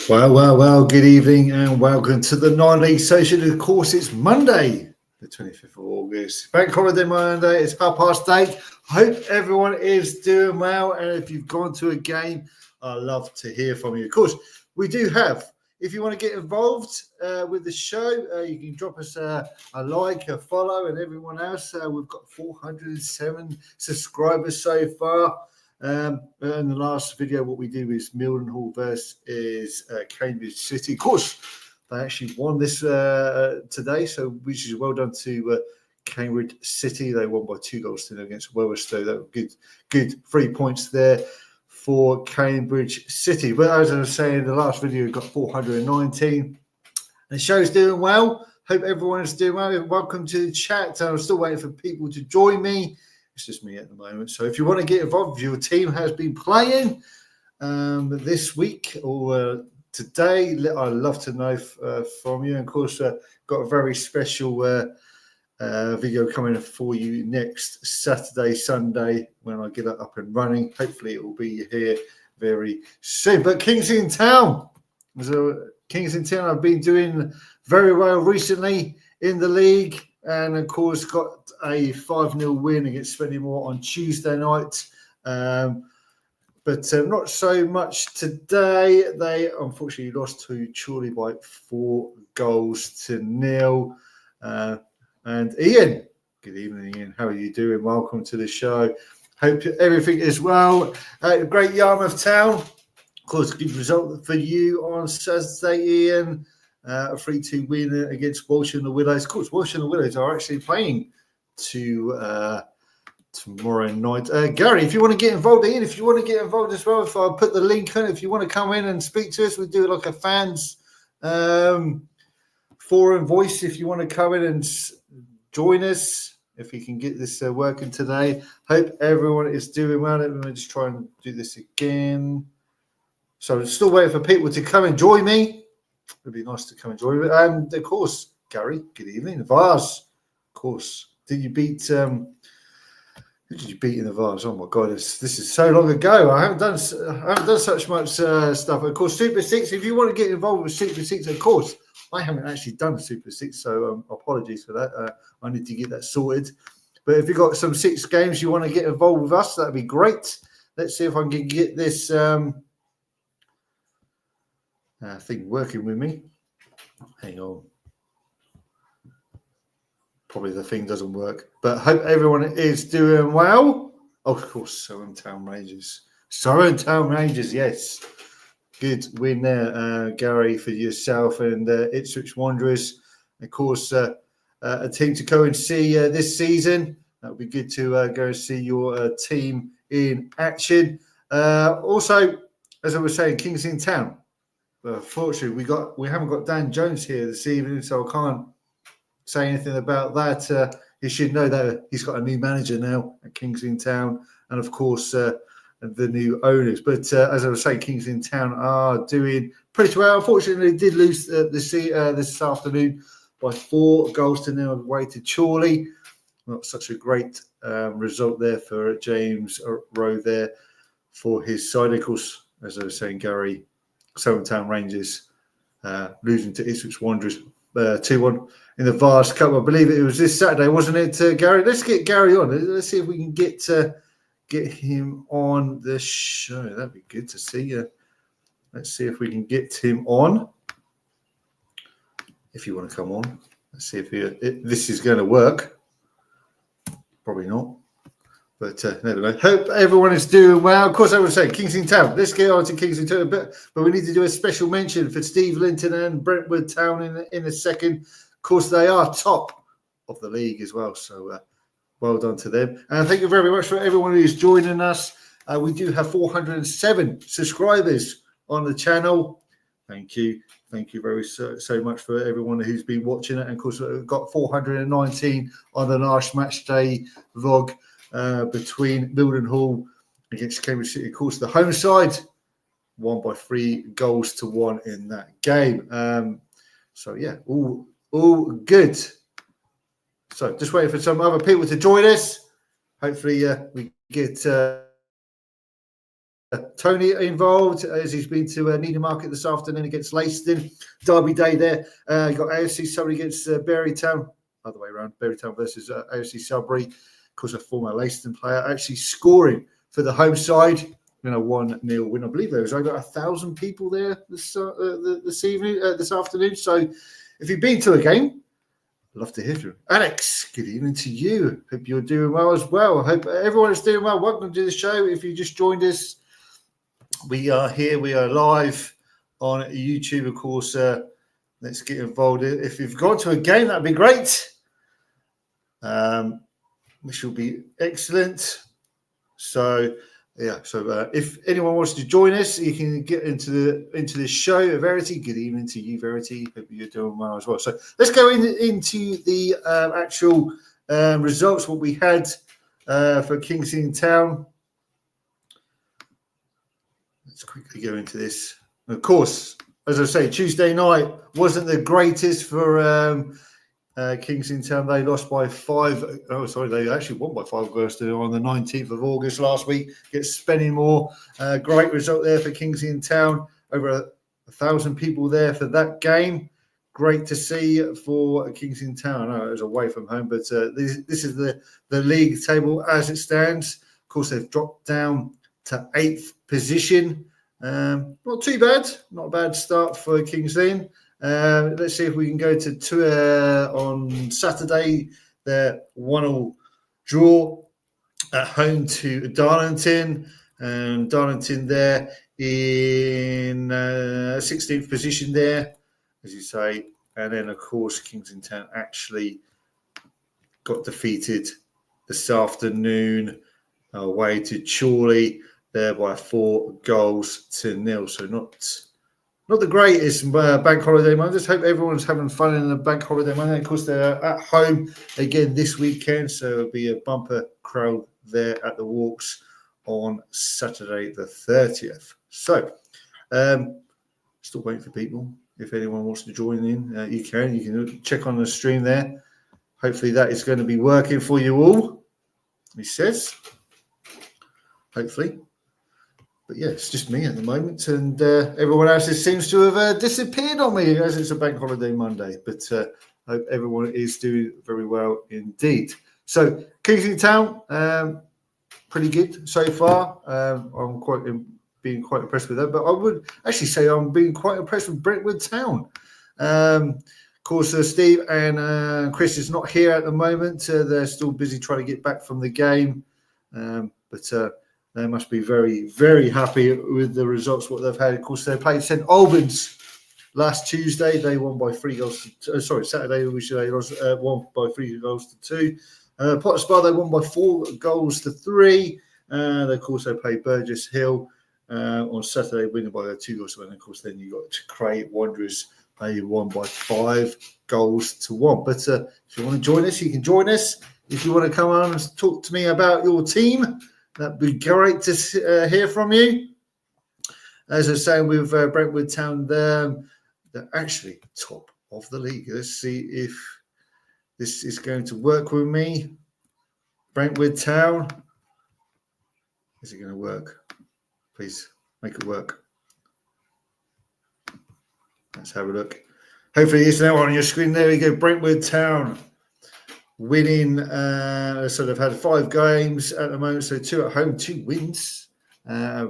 Well, good evening and welcome to the non-league session. Of course, it's Monday, the 25th of August. Bank holiday Monday, it's 8:30. Hope everyone is doing well. And if you've gone to a game, I'd love to hear from you. Of course, we do have, if you want to get involved with the show, you can drop us a like, a follow, and everyone else. We've got 407 subscribers so far. In the last video, what we did was Mildenhall versus Cambridge City. Of course, they actually won this today, so which is well done to Cambridge City. They won by 2-0 against Weatherstowe. That was good 3 points there for Cambridge City. But as I was saying, the last video got 419. The show's doing well. Hope everyone is doing well. Welcome to the chat. I'm still waiting for people to join me. It's just me at the moment. So if you want to get involved, if your team has been playing this week or today, I'd love to know from you. And of course, got a very special video coming for you next Saturday, Sunday, when I get it up and running. Hopefully it will be here very soon. But Kingsley Town. So Kingsley Town have been doing very well recently in the league. And, of course, got a 5-0 win against Spennymoor on Tuesday night. But not so much today. They, unfortunately, lost to Chorley by 4-0. And Ian, good evening, Ian. How are you doing? Welcome to the show. Hope everything is well. Great Yarmouth Town. Of course, good result for you on Saturday, Ian. A 3-2 win against Walsh and the Willows. Of course, Walsh and the Willows are actually playing tomorrow night. Gary, if you want to get involved, Ian, if you want to get involved as well, if I put the link on, if you want to come in and speak to us, we do like a fans forum voice. If you want to come in and join us, if we can get this working today. Hope everyone is doing well. Let me just try and do this again. So I'm still waiting for people to come and join me. It'd be nice to come and join me. And of course, Gary, good evening. The Vars, of course. Did you beat? Who did you beat in the Vars? Oh my God, this is so long ago. I haven't done such much stuff. Of course, Super Six. If you want to get involved with Super Six, of course, I haven't actually done Super Six, so apologies for that. I need to get that sorted. But if you've got some 6 games you want to get involved with us, that'd be great. Let's see if I can get this. Thing working with me. Hang on. Probably the thing doesn't work. But hope everyone is doing well. Oh, of course, Surrey Town Rangers. Yes. Good win there, Gary, for yourself and Ipswich Wanderers. Of course, a team to go and see this season. That would be good to go and see your team in action. Also, as I was saying, Kingsley Town. Fortunately, we haven't got Dan Jones here this evening, so I can't say anything about that. You should know that he's got a new manager now at Kingsley Town, and of course the new owners. But as I was saying, Kingsley Town are doing pretty well. Unfortunately, they did lose this afternoon by 4-0 away to Chorley. Not such a great result there for James Rowe there for his side. Of course, as I was saying, Gary. Surrey Town Rangers losing to Ipswich Wanderers 2-1 in the Vars Cup. I believe it was this Saturday, wasn't it, Gary? Let's get Gary on. Let's see if we can get him on the show. That'd be good to see. Let's see if we can get him on. If you want to come on, let's see if this is going to work. Probably not. But never know. Hope everyone is doing well. Of course, I would say Kingsley Town. Let's get on to Kingsley Town a bit. But we need to do a special mention for Steve Linton and Brentwood Town in a second. Of course, they are top of the league as well. So well done to them. And thank you very much for everyone who's joining us. We do have 407 subscribers on the channel. Thank you. Thank you so much for everyone who's been watching it. And of course, we've got 419 on the last match day vlog. Between Mildenhall against Cambridge City. Of course, the home side won by 3-1 in that game. So, yeah, all good. So, just waiting for some other people to join us. Hopefully, we get Tony involved as he's been to Needham Market this afternoon against Leiston. Derby day there. You got AFC Surrey against Berrytown. Other way around, Berrytown versus AFC Sudbury. Of course, a former Leiston player actually scoring for the home side. 1-0 win. I believe there was over 1,000 people there this afternoon. So if you've been to a game, I'd love to hear from you. Alex, good evening to you. Hope you're doing well as well. I hope everyone is doing well. Welcome to the show. If you just joined us, we are here. We are live on YouTube, of course. Let's get involved. If you've gone to a game, that'd be great. Which will be excellent. So if anyone wants to join us, you can get into this show. Verity, good evening to you, Verity. Hope you're doing well as well. So let's go into the actual results. What we had for Kingstone Town. Let's quickly go into this. Of course, as I say, Tuesday night wasn't the greatest for Kingstone Town. They lost by 5. Oh, sorry, they actually won by 5 goals on the 19th of August last week. Gets Spennymoor. Great result there for Kingstone Town. Over 1,000 people there for that game. Great to see for Kingstone Town. I know it was away from home, but this is the league table as it stands. Of course, they've dropped down to 8th position. Not too bad. Not a bad start for Kingstone. Let's see if we can go to on Saturday. Their 1-1 draw at home to Darlington. And Darlington there in 16th position there, as you say. And then, of course, Kingstone Town actually got defeated this afternoon away to Chorley there by 4-0. So not the greatest bank holiday Monday. I just hope everyone's having fun in the bank holiday Monday. Of course, they're at home again this weekend, so it'll be a bumper crowd there at the Walks on Saturday the 30th. So, still waiting for people. If anyone wants to join in, you can check on the stream there. Hopefully that is going to be working for you all, he says. Hopefully. But yeah, it's just me at the moment, and everyone else seems to have disappeared on me as it's a bank holiday Monday. But I hope everyone is doing very well indeed. So Kingstone Town, pretty good so far. I'm being quite impressed with that. But I would actually say I'm being quite impressed with Brentwood Town. Of course, Steve and Chris is not here at the moment. They're still busy trying to get back from the game. But they must be very, very happy with the results, what they've had. Of course, they played St Albans last Tuesday. They won by 3 goals to Saturday, which they won by 3 goals to 2. Potters Bar, they won by 4 goals to 3. Of course, they played Burgess Hill on Saturday, winning by 2 goals to 1. And of course, then you got Cray Wanderers. They won by 5 goals to 1. But if you want to join us, you can join us. If you want to come on and talk to me about your team, that'd be great to hear from you. As I was saying, with Brentwood Town, they're actually top of the league. Let's see if this is going to work with me. Brentwood Town. Is it going to work? Please make it work. Let's have a look. Hopefully it's now on your screen. There we go. Brentwood Town winning. So they've had 5 games at the moment. So 2 at home, 2 wins.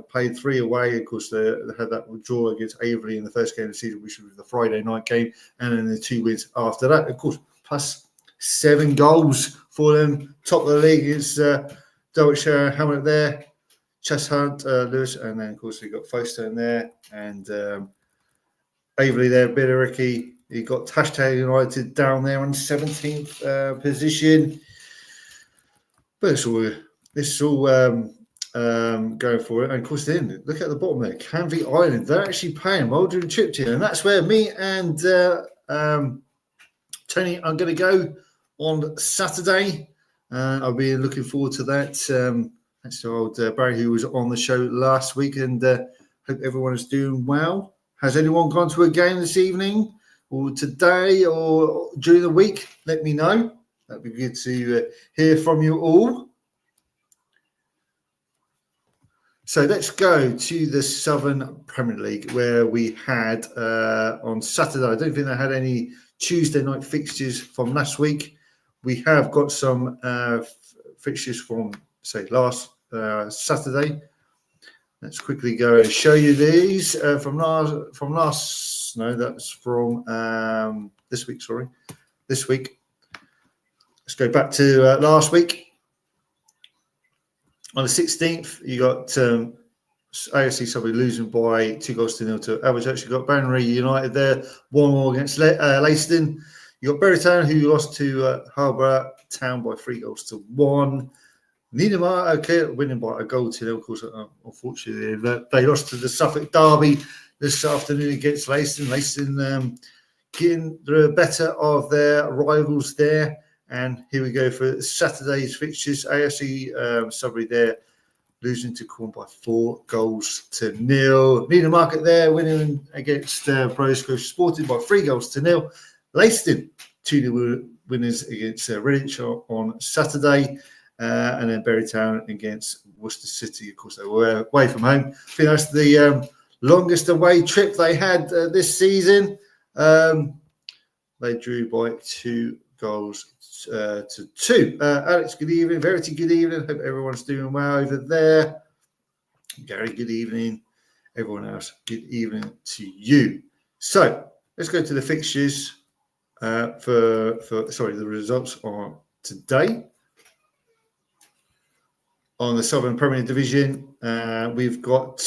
Played 3 away. Of course, they had that draw against Averley in the first game of the season, which was the Friday night game. And then the 2 wins after that. Of course, plus 7 goals for them. Top of the league is Dulwich Hamlet there. Chess Hunt, Lewis. And then, of course, we've got Folkestone there. And Averley there, Billericay. You got Tashtown United down there on 17th position. But it's all going for it. And of course, then look at the bottom there, Canvey Island. They're actually playing Maldron Chipton, and that's where me and Tony are going to go on Saturday. I'll be looking forward to that. Thanks to old Barry, who was on the show last week, and hope everyone is doing well. Has anyone gone to a game this evening or today or during the week? Let me know. That'd be good to hear from you all. So let's go to the Southern Premier League, where we had on Saturday. I don't think they had any Tuesday night fixtures from last week. We have got some fixtures from, say, last Saturday. Let's quickly go and show you these from last. No, that's from this week. Sorry, this week. Let's go back to last week. On the 16th, you got AFC Surrey losing by 2-0 to Aberystwyth. You got Banbury United there, 1-1 against Leiston. You got Bury Town, who lost to Harbour Town by 3-1. Needham, winning by a goal to them. Of course, unfortunately, they lost to the Suffolk Derby this afternoon against Leiston. Leiston getting the better of their rivals there. And here we go for Saturday's fixtures. AFC Sudbury there, losing to Corn by 4-0. Needham Market there, winning against Brosgrove Sporting by 3-0. Leiston, 2-0 winners against Redditch on Saturday. And then Bury Town against Worcester City. Of course, they were away from home. I think that's the longest away trip they had this season. They drew by 2-2. Alex, good evening. Verity, good evening. Hope everyone's doing well over there. Gary, good evening. Everyone else, good evening to you. So let's go to the fixtures the results on today. On the Southern Premier Division, we've got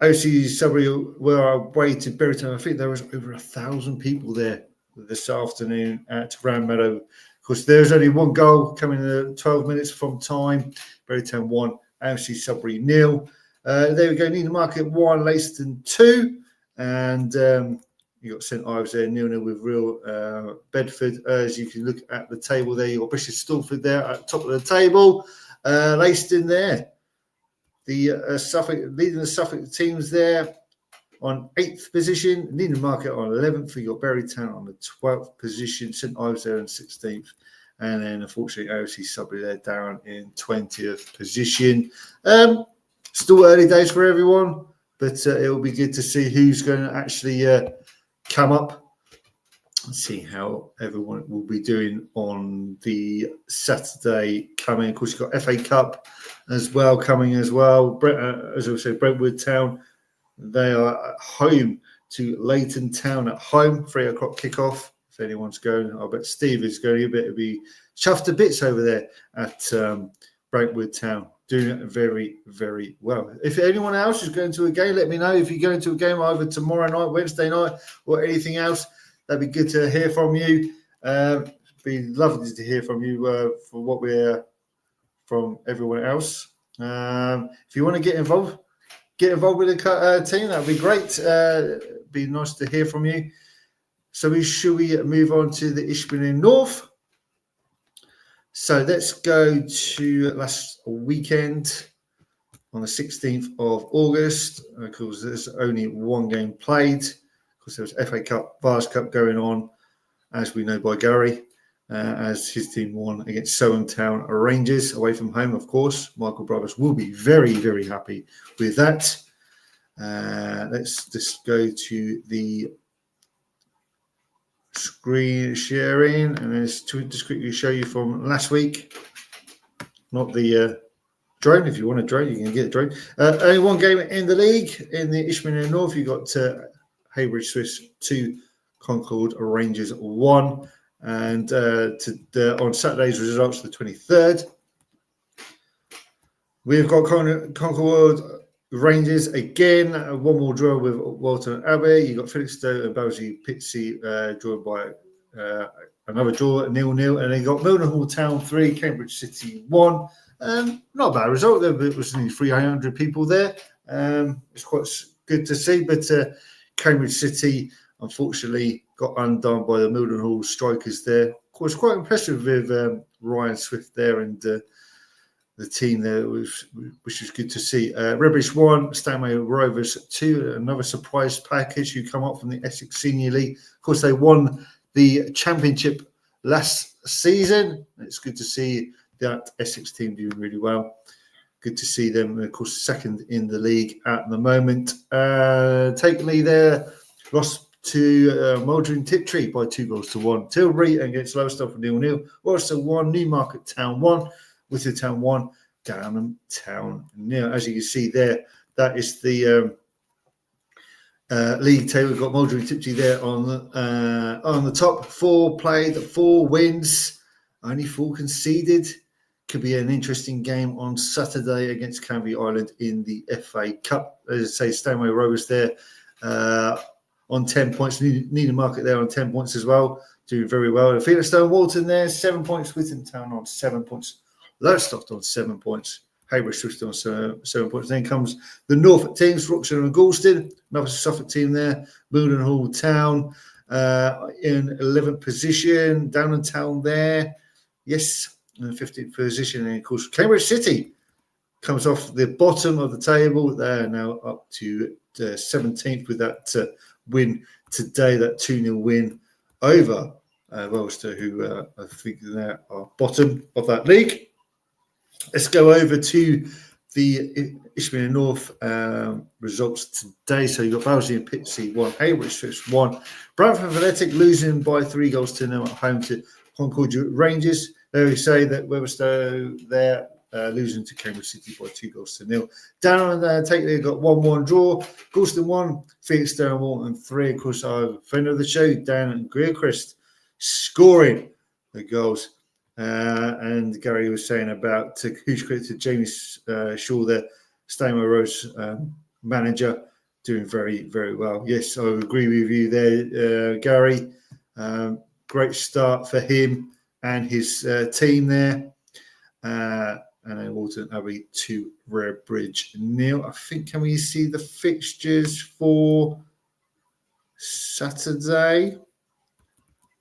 OC Sudbury were away to Bury Town. I think there was over 1,000 people there this afternoon at Round Meadow. Of course, there's only one goal coming in 12 minutes from time. Bury Town 1, AFC Sudbury 0. There we go. Needham Market 1, Leiston 2. And you got St Ives there, 0-0 with Real Bedford. As you can look at the table there, you got British Stalford there at the top of the table. Leiston there. The Suffolk leading the Suffolk teams there on 8th position. Needham Market on 11th. We got Bury Town on the 12th position. St Ives there in 16th. And then, unfortunately, AFC Sudbury there down in 20th position. Still early days for everyone, but it will be good to see who's going to actually come up. Let's see how everyone will be doing on the Saturday coming. Of course, you've got FA Cup as well coming as well. As I said, Brentwood Town, they are at home to Leighton Town at home, 3 o'clock kickoff. If anyone's going, I bet Steve is going to be chuffed to bits over there at Brentwood Town, doing it very, very well. If anyone else is going to a game, let me know. If you're going to a game either tomorrow night, Wednesday night, or anything else, that'd be good to hear from you. Be lovely to hear from you for what we're from everyone else. If you want to get involved with the team. That'd be great. Be nice to hear from you. So should we move on to the Ishpeming North? So let's go to last weekend on the 16th of August. Of course, there's only one game played. Of course, there was FA Cup, Vars Cup going on, as we know by Gary, as his team won against Soham Town Rangers away from home, of course. Michael Brothers will be very, very happy with that. Let's just go to the screen sharing, and let's just quickly show you from last week. Not the drone. If you want a drone, you can get a drone. Only one game in the league in the Ishpeming North. You got Haybridge Swiss 2, Concord Rangers 1, and on Saturday's results, the 23rd, we've got Concord Rangers again, one more draw with Walton Abbey. You got Felixstowe and Bowsy Pitsea drawn by another draw, 0-0, and then you got Mildenhall Town 3, Cambridge City 1. Not a bad result. There was only 300 people there. It's quite good to see, but Cambridge City unfortunately got undone by the Mildenhall strikers there. Of course, quite impressive with Ryan Swift there and the team there, which is good to see. Redbridge 1, Stanway Rovers 2, another surprise package who come up from the Essex Senior League. Of course, they won the championship last season. It's good to see that Essex team doing really well. good to see them. Of course, second in the league at the moment. Takenley there lost to Mouldering Tiptree by 2-1. Tilbury against Lowestoft 0-0. Worcester 1, Newmarket Town 1, Worcester Town 1, Downham Town 0. As you can see there, that is the league table. We've got Mouldering Tiptree there on the top. 4 played, 4 wins, only 4 conceded. Could be an interesting game on Saturday against Canvey Island in the FA Cup. As I say, Stanway Rovers there on 10 points. Needham Market there on 10 points as well. Doing very well. Felixstowe Walton there, 7 points. Whitton Town on 7 points. Lowestoft on 7 points. Hayward Swift on 7 points. Then comes the Norfolk teams, Wroxham and Galston. Another Suffolk team there. Mildenhall Town in 11th position. Downham Town there. Yes, in 15th position. And of course, Cambridge City comes off the bottom of the table. They're now up to 17th with that win today, that 2-0 win over Worcester, who I think they are bottom of that league. Let's go over to the Ishmael North results today. So you've got Bowsley and Pitsea 1, Hayward Swifts 1, Bradford Athletic losing by 3-0 at home to Concordia Rangers. There we say that Weatherstowe there losing to Cambridge City by 2-0. Down and Takeley got 1-1 draw. Galston 1, Felixstowe 1 and 3. Of course, our friend of the show, Dan and Greercrest, scoring the goals. And Gary was saying about huge credit to Jamie Shaw, the Stanway Rose manager, doing very, very well. Yes, I agree with you there, Gary. Great start for him and his team there. And then Walton Abbey to Redbridge 0. I think, can we see the fixtures for Saturday?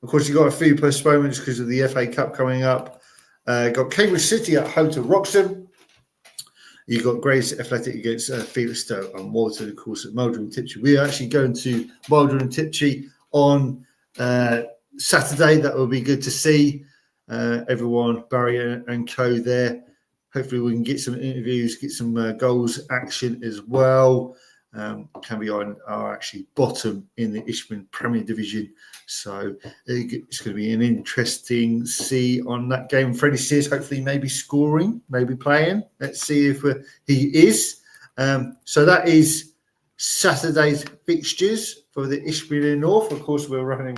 Of course, you've got a few postponements because of the FA Cup coming up. Got Cambridge City at home to Wroxham. You've got Grace Athletic against Felixstowe and Walton, of course, at Mouldering Tiptree. We are actually going to Mouldering Tiptree on Saturday. That will be good to see everyone, Barry and co there. Hopefully we can get some interviews, get some goals action as well. Canvey Island are actually bottom in the Ishman Premier Division. So it's going to be an interesting see on that game. Freddie Sears hopefully maybe scoring, maybe playing. Let's see if he is. So that is Saturday's fixtures for the Ishmael North. Of course, we're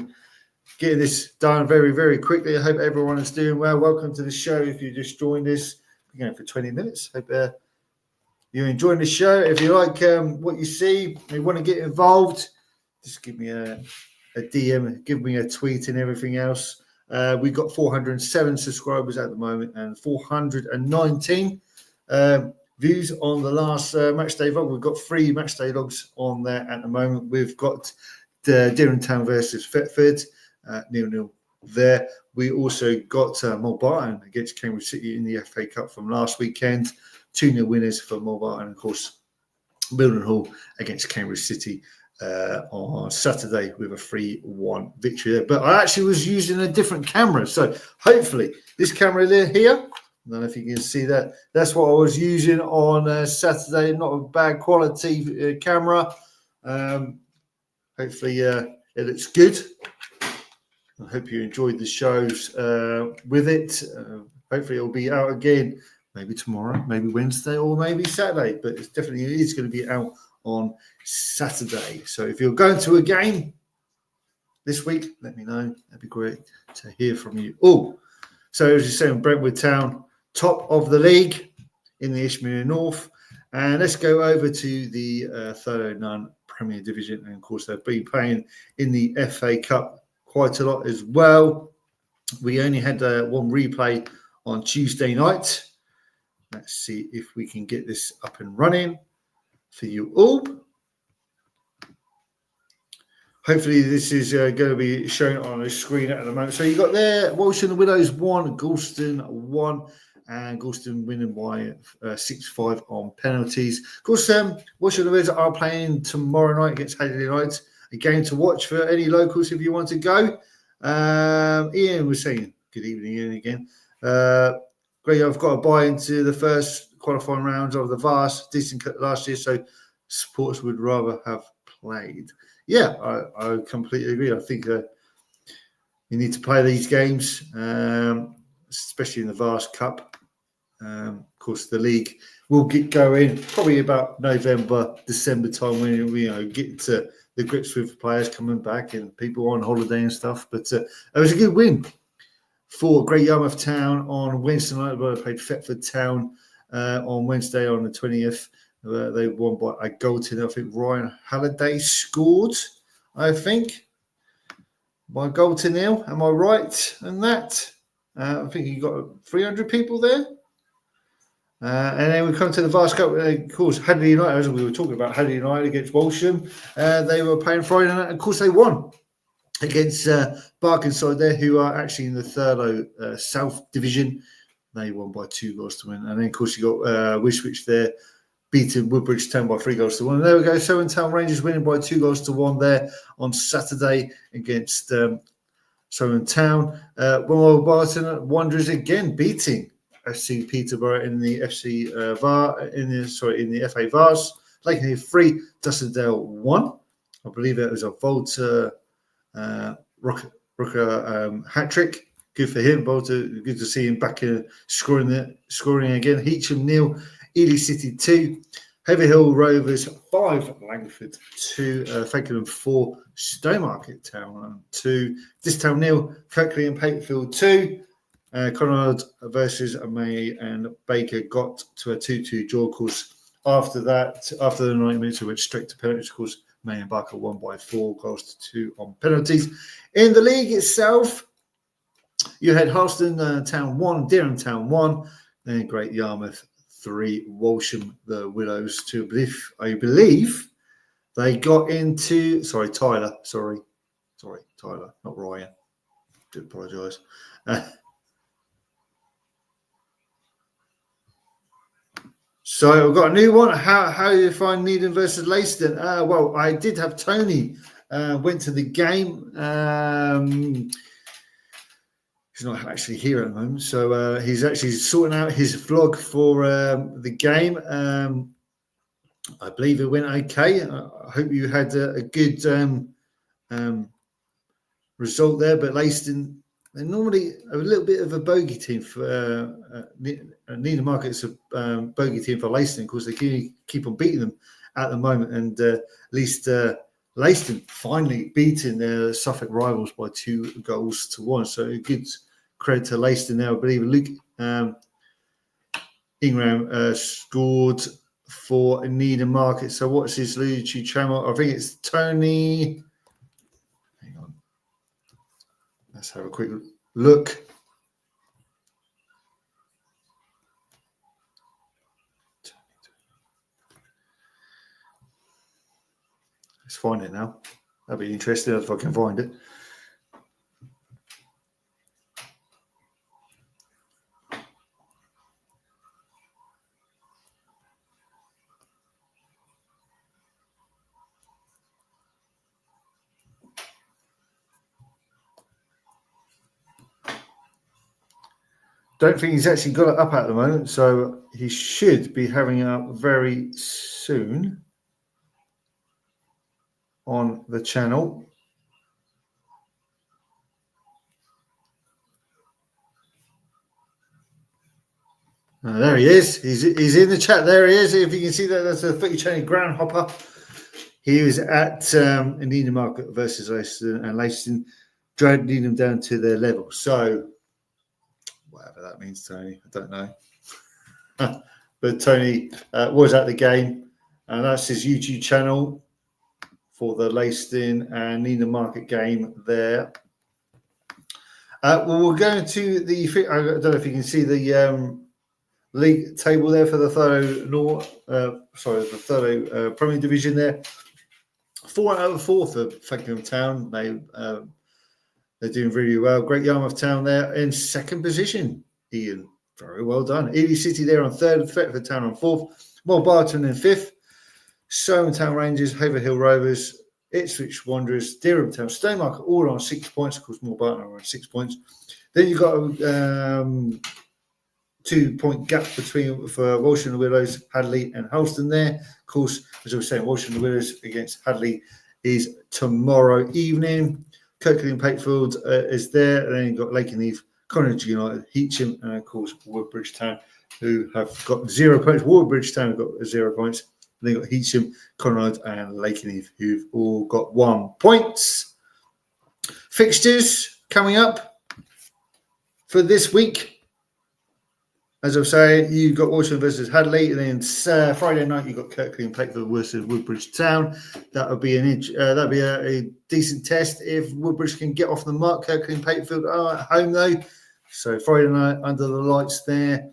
getting this done very, very quickly. I hope everyone is doing well. Welcome to the show. If you just joined us, we're going for 20 minutes. Hope you're enjoying the show. If you like what you see, you want to get involved, just give me a DM, give me a tweet and everything else. We've got 407 subscribers at the moment and 419 views on the last matchday vlog. We've got 3 matchday logs on there at the moment. We've got the Deering Town versus Thetford, 0-0 there. We also got Mulbarton against Cambridge City in the FA Cup from last weekend. 2-0 winners for Mulbarton, and of course, Mildenhall against Cambridge City on Saturday with a 3-1 victory there. But I actually was using a different camera, so hopefully this camera here, I don't know if you can see that. That's what I was using on Saturday. Not a bad quality camera. Hopefully it looks good. I hope you enjoyed the shows with it. Hopefully it'll be out again maybe tomorrow, maybe Wednesday, or maybe Saturday. But it's definitely is going to be out on Saturday. So if you're going to a game this week, let me know. That'd be great to hear from you all. So as you say, Brentwood Town, top of the league in the Ishmael North. And let's go over to the 309 Premier Division. And of course, they've been playing in the FA Cup quite a lot as well. We only had one replay on Tuesday night. Let's see if we can get this up and running for you all. Hopefully this is going to be shown on the screen at the moment. So you got there, Walsh and the Widows 1, Galston 1, and Galston winning by 6-5 on penalties. Of course, Walsh and the Widows are playing tomorrow night against Hadley United. A game to watch for any locals if you want to go. Ian was saying, good evening, Ian, again. Great, I've got to buy into the first qualifying rounds of the Vars, decent last year, so supporters would rather have played. Yeah, I completely agree. I think you need to play these games, especially in the Vars Cup. Of course, the league will get going probably about November, December time when we get to the grips with players coming back and people on holiday and stuff. But it was a good win for Great Yarmouth Town on Wednesday night. They played Thetford Town on Wednesday on the 20th. They won by a goal to, I think Ryan Halliday scored, I think, by goal to nil. Am I right in that? I think you got 300 people there. And then we come to the Vars Cup. Of course, Hadley United, as we were talking about, Hadley United against Walsham. They were playing Friday night. Of course, they won against Barkingside there, who are actually in the Thurlow South Division. They won by 2 goals to win. And then, of course, you got Wiswich there, beating Woodbridge Town by 3 goals to 1. And there we go. Southern Town Rangers winning by 2 goals to 1 there on Saturday against Southern Town. Wilmore Barton Wanderers again beating FC Peterborough in the in the FA Vars. Lakenheath 3, Dusserdale 1. I believe it was a Volta Rooker hat trick. Good for him. Volta, good to see him back scoring again. Heacham 0, Ely City 2, Haverhill Rovers 5, Langford 2, Fakenham 4, Stowmarket Town 2, Distown 0, Kirkley and Patefield 2. Conrad versus May and Baker got to a 2-2 draw. Of course, after that, after the 90 minutes, we went straight to penalties. Of course, May and Baker won by 4 goals to 2 on penalties. In the league itself, you had Harleston Town 1, Dereham Town 1, then Great Yarmouth 3, Walsham the Willows 2. I believe they got into Tyler, not Ryan. Do apologise. So we've got a new one. How do you find Needham versus Leiston? Well, I did have Tony went to the game. He's not actually here at the moment, so he's actually sorting out his vlog for the game. I believe it went okay. I hope you had a good result there, but Leiston, they're normally a little bit of a bogey team for Needham Market's a bogey team for Leiston. Of course, they keep on beating them at the moment, and at least Leiston finally beating their Suffolk rivals by 2 goals to 1. So good credit to Leiston now. I believe Luke Ingram scored for Needham Market. So what's his YouTube channel? I think it's Tony. Hang on. Let's have a quick look. Let's find it now. That'd be interesting if I can find it. Don't think he's actually got it up at the moment, so he should be having it up very soon on the channel. There he is. He's in the chat. There he is. If you can see that, that's a footy chain groundhopper. He was at Needham Market versus Leiston, and Leiston dragged Needham down to their level. So whatever that means, Tony, I don't know. But Tony was at the game, and that's his YouTube channel for the Leiston and Needham Market game there. Well, we're going to the, I don't know if you can see the league table there for the Thurlow Premier Division there. 4 out of 4 for Fakenham Town. They're doing really well. Great Yarmouth Town there in 2nd position. Ian, very well done. Ely City there on 3rd, Thetford Town on 4th, Moore Barton in 5th, Southern Town Rangers, Haverhill Rovers, Ipswich Wanderers, Dereham Town, Stowmarket all on 6 points. Of course, Moore Barton are on 6 points. Then you've got 2-point gap between for Walsh and the Willows, Hadley and Halston there. Of course, as I was saying, Walsh and the Willows against Hadley is tomorrow evening. Kirkcaldy and Pakefield is there. And then you've got Lakenheath, Connacht United, Heacham, and of course Woodbridge Town, who have got 0 points. Woodbridge Town have got 0 points. Then you've got Heacham, Connacht, and Lakenheath, who've all got 1 point. Fixtures coming up for this week. As I say, you've got Walsall versus Hadley, and then Friday night you've got Kirkcaldy and Pakefield versus Woodbridge Town. That would be a decent test if Woodbridge can get off the mark. Kirkcaldy and Pakefield are at home though, so Friday night under the lights there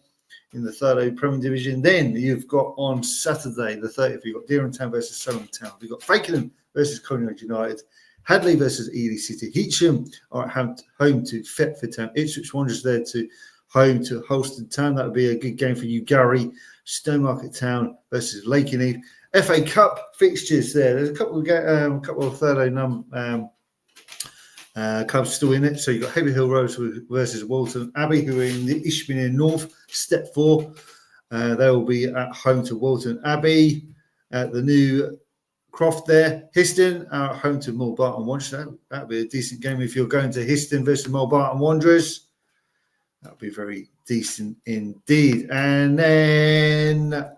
in the third Premier Division. Then you've got on Saturday the 30th, you've got Dereham Town versus Sunderland Town. You've got Fakenham versus Collingwood United. Hadley versus Ely City. Heacham are at home to Thetford Town. Ipswich Wanderers there to home to Holston Town. That would be a good game for you, Gary. Stowmarket Town versus Lakenheath. FA Cup fixtures there. There's a couple of third clubs still in it. So you've got Heavy Hill Rovers versus Walton Abbey, who are in the Ishbillenian North, Step 4. They will be at home to Walton Abbey. The new Croft there. Histon are at home to Mulbarton Wanderers. That would be a decent game if you're going to Histon versus Mulbarton Wanderers. That would be very decent indeed. And then, of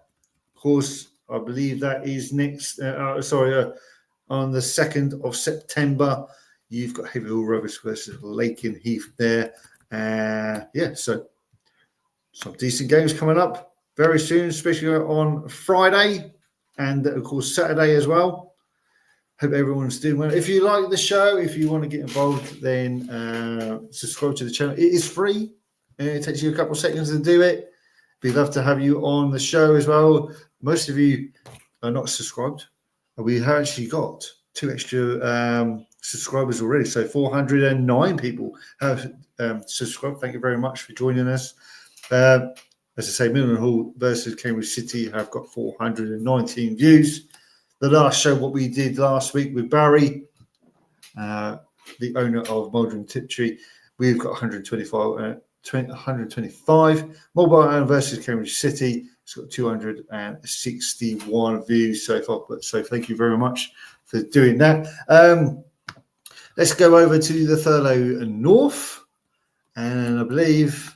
course, I believe that is next. On the 2nd of September, you've got Heavy Hill Rovers versus Lakenheath there. So some decent games coming up very soon, especially on Friday and, of course, Saturday as well. Hope everyone's doing well. If you like the show, if you want to get involved, then subscribe to the channel. It is free. It takes you a couple of seconds to do it. We'd love to have you on the show as well. Most of you are not subscribed. We have actually got 2 extra subscribers already. So 409 people have subscribed. Thank you very much for joining us. As I say, Millenhall versus Cambridge City have got 419 views. The last show, what we did last week with Barry, the owner of Maldron Tiptree, we've got 125. Mulbarton versus Cambridge City, it's got 261 views so far. So thank you very much for doing that. Let's go over to the Thurlow North, and I believe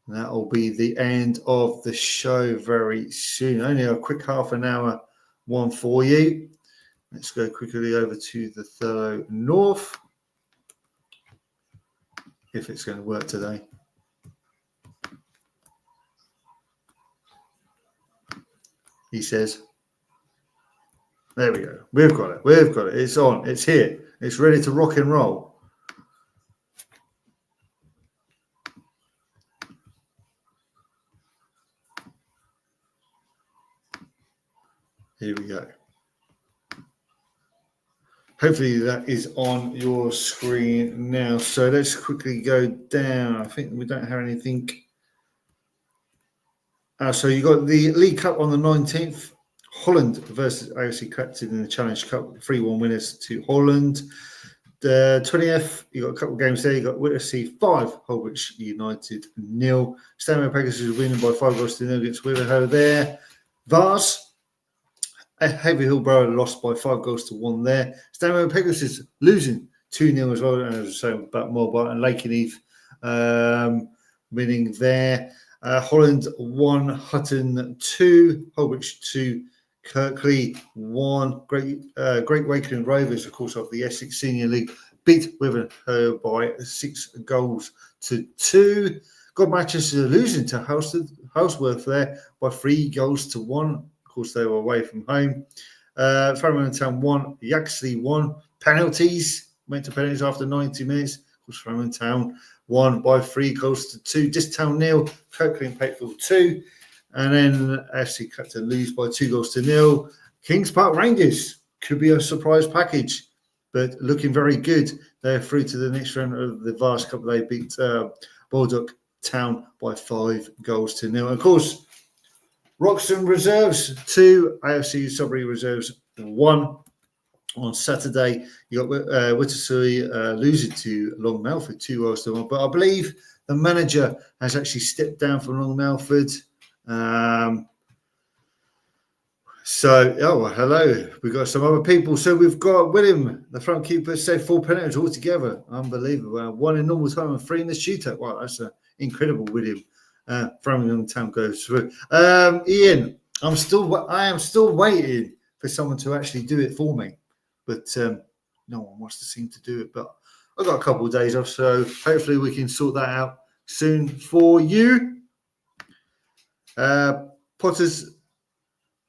that will be the end of the show very soon. Only a quick half an hour one for you. Let's go quickly over to the Thurlow North, if it's going to work today. He says, there we go. We've got it. It's on. It's here. It's ready to rock and roll. Here we go. Hopefully that is on your screen now. So let's quickly go down. I think we don't have anything. So you got the League Cup on the 19th. Holland versus AFC Clapton in the Challenge Cup. 3-1 winners to Holland. The 20th, you got a couple of games there. You got Whittlesea 5, Holbridge United 0. Stanmore Pegasus is winning by 5-0 against Witherhoe there. Vars, Heavy Hill Borough lost by 5-1 there. Stanmore Pegasus losing 2-0 as well. And as I was saying about Mulbarton and Lakenheath winning there. Holland 1, Hutton 2, Holbridge 2, Kirkley 1. Great Wakeland Rovers, of course, of the Essex Senior League, beat Witherhoe by 6-2. Got Manchester losing to Houseworth there by 3-1. Of course, they were away from home. Farringdon Town 1, Yaxley 1. Penalties, went to penalties after 90 minutes. Of course, Farringdon Town won by 3-2. Distown 0, Kirkcaldy and Pakefield 2. And then FC Clapton lose by 2-0. Kings Park Rangers could be a surprise package, but looking very good. They're through to the next round of the Vars Cup. They beat Baldock Town by 5-0. Of course, Roxton Reserves 2, AFC Sudbury Reserves 1. On Saturday, you got Wittersley losing to Long Melford 2-1. But I believe The manager has actually stepped down from Long Melford. Hello. We've got some other people. So we've got William, the front keeper, saved 4 penalties altogether. Unbelievable. 1 in normal time and 3 in the shootout. Wow, that's incredible, William. Framingham Town goes through. Ian, I am still waiting for someone to actually do it for me. But no one wants to seem to do it. But I've got a couple of days off, so hopefully we can sort that out soon for you. Potter's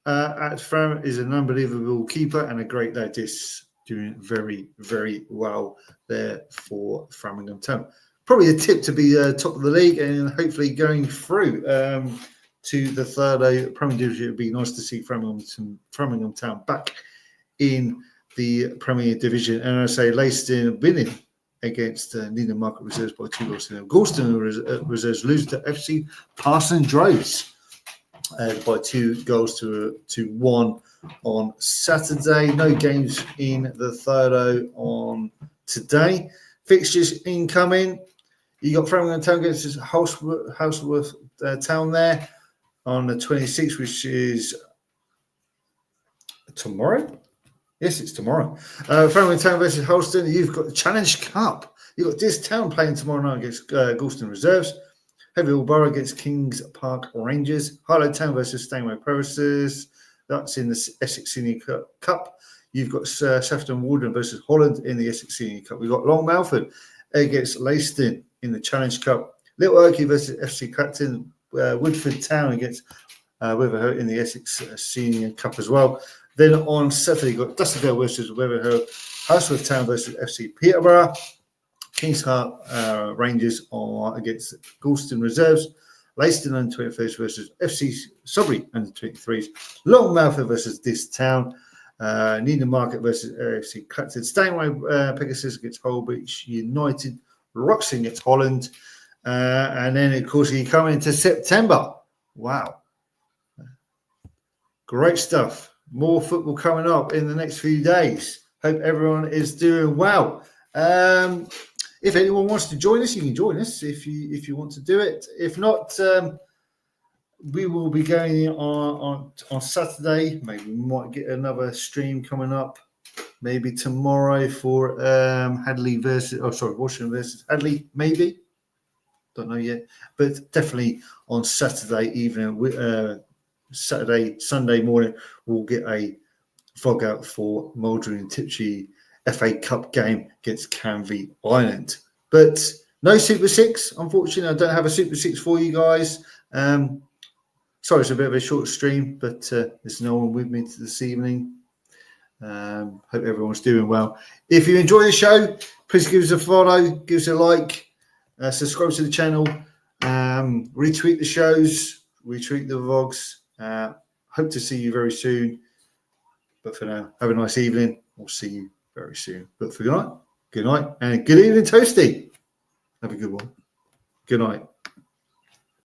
at Fram is an unbelievable keeper and a great lad. Just doing very, very well there for Framingham Town. Probably a tip to be top of the league and hopefully going through to the third Premier Division. It would be nice to see Framingham Town back in the Premier Division. And I say Leiston winning against Needham Market Reserves by 2 goals to 0. Galston Reserves lose to FC Parson Droves by 2 goals to 1 on Saturday. No games in the third on today. Fixtures incoming. You got Framingham Town against Houseworth Town there on the 26th, which is tomorrow. Yes, it's tomorrow. Framingham Town versus Holston. You've got the Challenge Cup. You've got this town playing tomorrow night against Galston Reserves. Heavyhall Borough against Kings Park Rangers. Harlow Town versus Stanway Progresses. That's in the Essex Senior Cup. You've got Sefton Warden versus Holland in the Essex Senior Cup. We've got Long Melford against Leiston in the Challenge Cup. Little Oakley versus FC Clacton. Woodford Town against Weatherhill in the Essex Senior Cup as well. Then on Saturday, you've got Dusterdale versus Weatherhill. Houseworth Town versus FC Peterborough. Kings Park Rangers are against Galston Reserves. Leiston under 21st versus FC Sudbury under 23s. Long Melford versus this town. Needham Market versus FC Clacton. Stanway Pegasus against Holbeach United. Roxing against Holland. And then, of course, you come into September. Wow. Great stuff. More football coming up in the next few days. Hope everyone is doing well. If anyone wants to join us, you can join us if you want to do it. If not, we will be going on Saturday. Maybe we might get another stream coming up. Maybe tomorrow for Washington versus Hadley. Maybe, don't know yet. But definitely on Saturday evening, Sunday morning, we'll get a vlog out for Maldron and Tiptree FA Cup game against Canvey Island. But no Super 6, unfortunately. I don't have a Super 6 for you guys. Sorry, it's a bit of a short stream, but there's no one with me this evening. Hope everyone's doing well. If you enjoy the show, please give us a follow, give us a like, subscribe to the channel, retweet the shows, retweet the vlogs. Hope to see you very soon. But for now, have a nice evening. We'll see you very soon. But for good night, and good evening, Toasty. Have a good one. Good night.